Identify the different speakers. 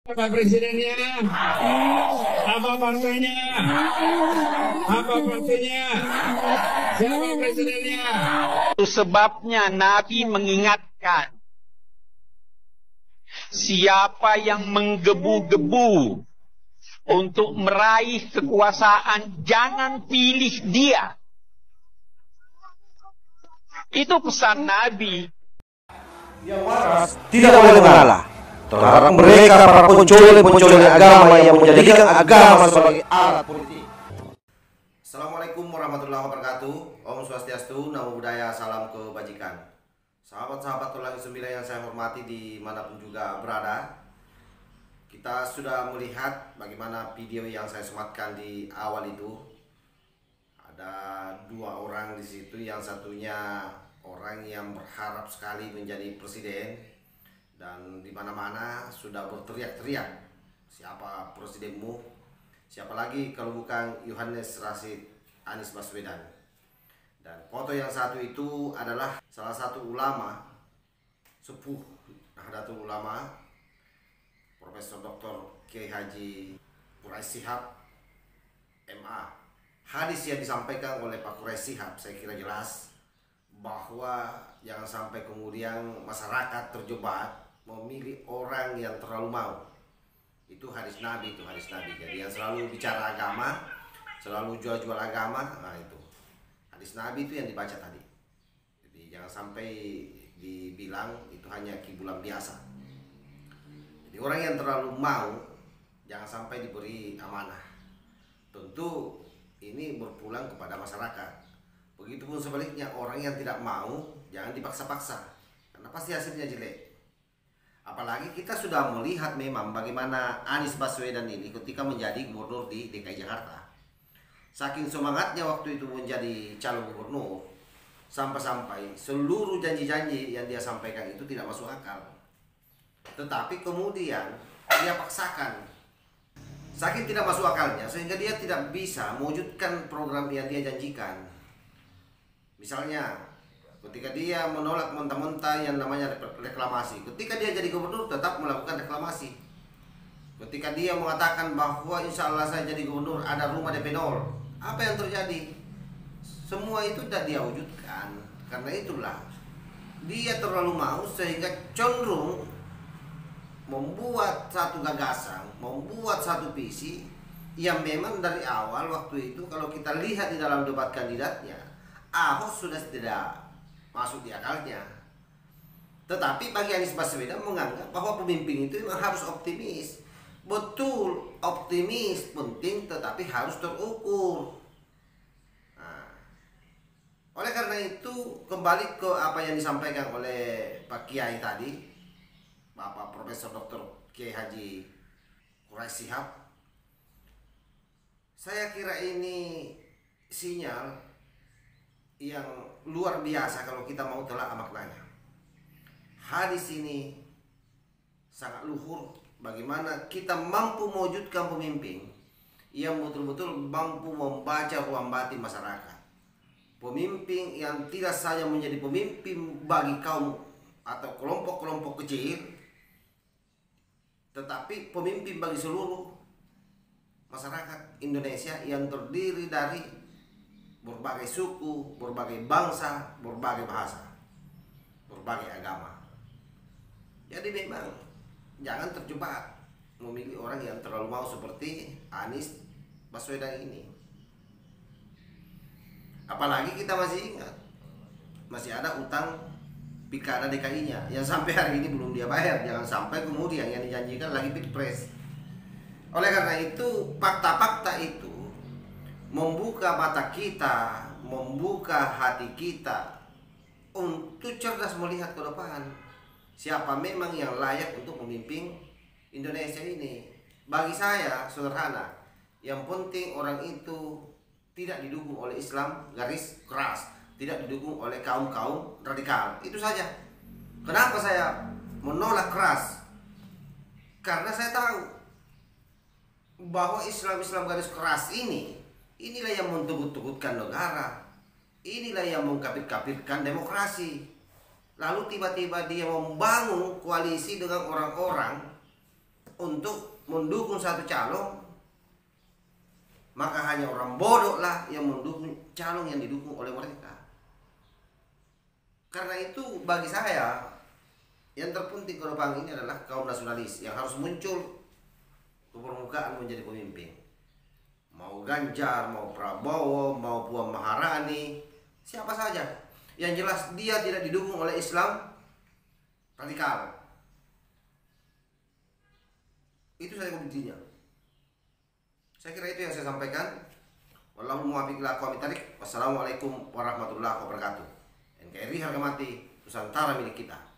Speaker 1: Apa presidennya? Apa partainya? Apa partainya? Siapa presidennya?
Speaker 2: Itu sebabnya Nabi mengingatkan, siapa yang menggebu-gebu untuk meraih kekuasaan, jangan pilih dia. Itu pesan Nabi.
Speaker 3: Yang waras tidak boleh mengalah terhadap mereka para pencuri agama yang menjadikan agama sebagai alat politik. Assalamualaikum warahmatullahi wabarakatuh. Om Swastiastu, Namo Buddhaya, salam kebajikan. Sahabat-sahabat Tulang Sembilan yang saya hormati dimanapun juga berada, kita sudah melihat bagaimana video yang saya sematkan di awal itu. Ada dua orang di situ, yang satunya orang yang berharap sekali menjadi presiden, dan di mana-mana sudah berteriak-teriak, siapa presidenmu? Siapa lagi kalau bukan Yohanes Rashid Anies Baswedan. Dan foto yang satu itu adalah salah satu ulama sepuh Nahdlatul Ulama, Profesor Dr. Kiai Haji Quraisy Shihab MA. Hadis yang disampaikan oleh Pak Quraisy Shihab saya kira jelas bahwa jangan sampai kemudian masyarakat terjebak memilih orang yang terlalu mau. Itu hadis Nabi, itu hadis Nabi. Jadi yang selalu bicara agama, selalu jual-jual agama, nah itu hadis Nabi itu yang dibaca tadi. Jadi jangan sampai dibilang itu hanya kibulan biasa. Jadi orang yang terlalu mau jangan sampai diberi amanah. Tentu ini berpulang kepada masyarakat. Begitupun sebaliknya, orang yang tidak mau jangan dipaksa-paksa, karena pasti hasilnya jelek. Apalagi kita sudah melihat memang bagaimana Anies Baswedan ini ketika menjadi gubernur di DKI Jakarta. Saking semangatnya waktu itu menjadi calon gubernur, sampai-sampai seluruh janji-janji yang dia sampaikan itu tidak masuk akal. Tetapi kemudian dia paksakan. Saking tidak masuk akalnya sehingga dia tidak bisa mewujudkan program yang dia janjikan. Misalnya ketika dia menolak mentah-mentah yang namanya reklamasi, ketika dia jadi gubernur tetap melakukan reklamasi. Ketika dia mengatakan bahwa insya Allah saya jadi gubernur ada rumah DP 0, apa yang terjadi? Semua itu tidak dia wujudkan. Karena itulah dia terlalu mau sehingga cenderung membuat satu gagasan, membuat satu visi yang memang dari awal waktu itu kalau kita lihat di dalam debat kandidatnya, Ahok sudah tidak masuk di akalnya. Tetapi bagi Anies Baswedan menganggap bahwa pemimpin itu memang harus optimis. Betul, optimis penting, tetapi harus terukur. Nah, oleh karena itu kembali ke apa yang disampaikan oleh Pak Kiai tadi, Bapak Profesor Dr. Kiai Haji Quraisy Shihab, saya kira ini sinyal yang luar biasa kalau kita mau telah maknanya. Hadis ini sangat luhur bagaimana kita mampu mewujudkan pemimpin yang betul-betul mampu membaca ruang batin masyarakat. Pemimpin yang tidak saja menjadi pemimpin bagi kaum atau kelompok-kelompok kecil, tetapi pemimpin bagi seluruh masyarakat Indonesia yang terdiri dari berbagai suku, berbagai bangsa, berbagai bahasa, berbagai agama. Jadi memang jangan terjebak memilih orang yang terlalu mau seperti Anies Baswedan ini. Apalagi kita masih ingat, masih ada utang pilkada DKI-nya yang sampai hari ini belum dia bayar. Jangan sampai kemudian yang dijanjikan lagi pilpres. Oleh karena itu, fakta-fakta itu membuka mata kita, membuka hati kita untuk cerdas melihat ke depan. Siapa memang yang layak untuk memimpin Indonesia ini? Bagi saya sederhana, yang penting orang itu tidak didukung oleh Islam garis keras, tidak didukung oleh kaum-kaum radikal. Itu saja. Kenapa saya menolak keras? Karena saya tahu bahwa Islam garis keras inilah yang mentegut-tegutkan negara, inilah yang mengkafir-kafirkan demokrasi. Lalu tiba-tiba dia membangun koalisi dengan orang-orang untuk mendukung satu calon, maka hanya orang bodoh lah yang mendukung calon yang didukung oleh mereka. Karena itu bagi saya yang terpenting ke depan ini adalah kaum nasionalis yang harus muncul ke permukaan menjadi pemimpin. Mau Ganjar, mau Prabowo, mau Puan Maharani, siapa saja. Yang jelas dia tidak didukung oleh Islam radikal. Itu saja kuncinya. Saya kira itu yang saya sampaikan. Wallahu muwaffiq ila aqwamit thariq. Wassalamualaikum warahmatullahi wabarakatuh. NKRI harga mati, Nusantara milik kita.